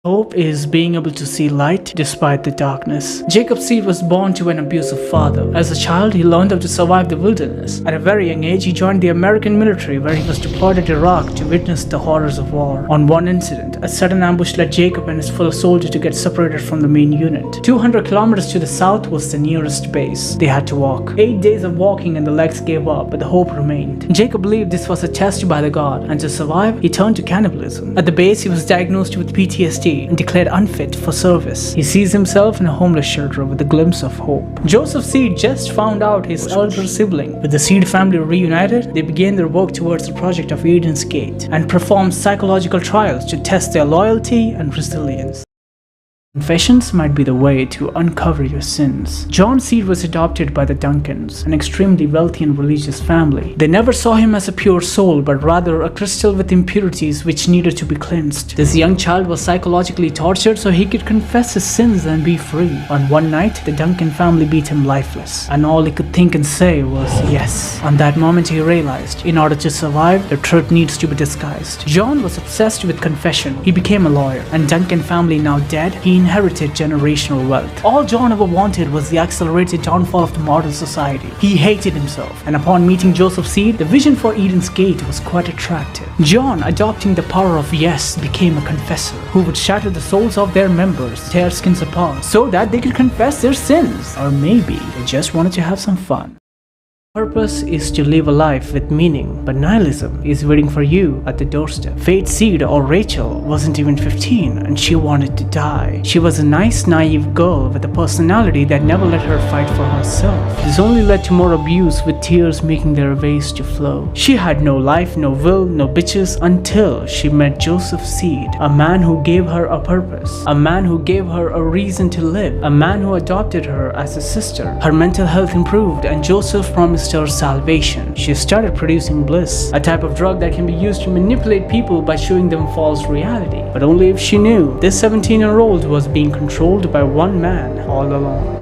Hope is being able to see light despite the darkness. Jacob's seed was born to an abusive father. As a child, he learned how to survive the wilderness. At a very young age, he joined the American military, where he was deployed at Iraq to witness the horrors of war. On one incident, a sudden ambush led Jacob and his fellow soldiers to get separated from the main unit. 200 kilometers to the south was the nearest base. They had to walk. 8 days of walking and the legs gave up, but the hope remained. Jacob believed this was a test by the god, and to survive, he turned to cannibalism. At the base, he was diagnosed with PTSD and declared unfit for service. He sees himself in a homeless shelter with a glimpse of hope. Joseph's seed just found out his elder sibling. With the seed family reunited, they began their work towards the project of Eden's Gate and performed psychological trials to test their loyalty and resilience. Confessions might be the way to uncover your sins. John's seed was adopted by the Duncans, an extremely wealthy and religious family. They never saw him as a pure soul, but rather a crystal with impurities which needed to be cleansed. This young child was psychologically tortured so he could confess his sins and be free. On one night, the Duncan family beat him lifeless, and all he could think and say was yes. On that moment, he realized, in order to survive, the truth needs to be disguised. John was obsessed with confession. He became a lawyer, and Duncan family now dead, he inherited generational wealth. All John ever wanted was the accelerated downfall of the modern society. He hated himself, and upon meeting Joseph's seed, the vision for Eden's Gate was quite attractive. John, adopting the power of yes, became a confessor who would shatter the souls of their members, tear skins apart, so that they could confess their sins. Or maybe they just wanted to have some fun. Purpose is to live a life with meaning, but nihilism is waiting for you at the doorstep. Fate's seed, or Rachel, wasn't even 15 and she wanted to die. She was a nice, naive girl with a personality that never let her fight for herself. This only led to more abuse, with tears making their ways to flow. She had no life, no will, no bitches until she met Joseph's seed, a man who gave her a purpose, a man who gave her a reason to live, a man who adopted her as a sister. Her mental health improved and Joseph promised her salvation. She started producing bliss, a type of drug that can be used to manipulate people by showing them false reality. But only if she knew this 17-year-old was being controlled by one man all along.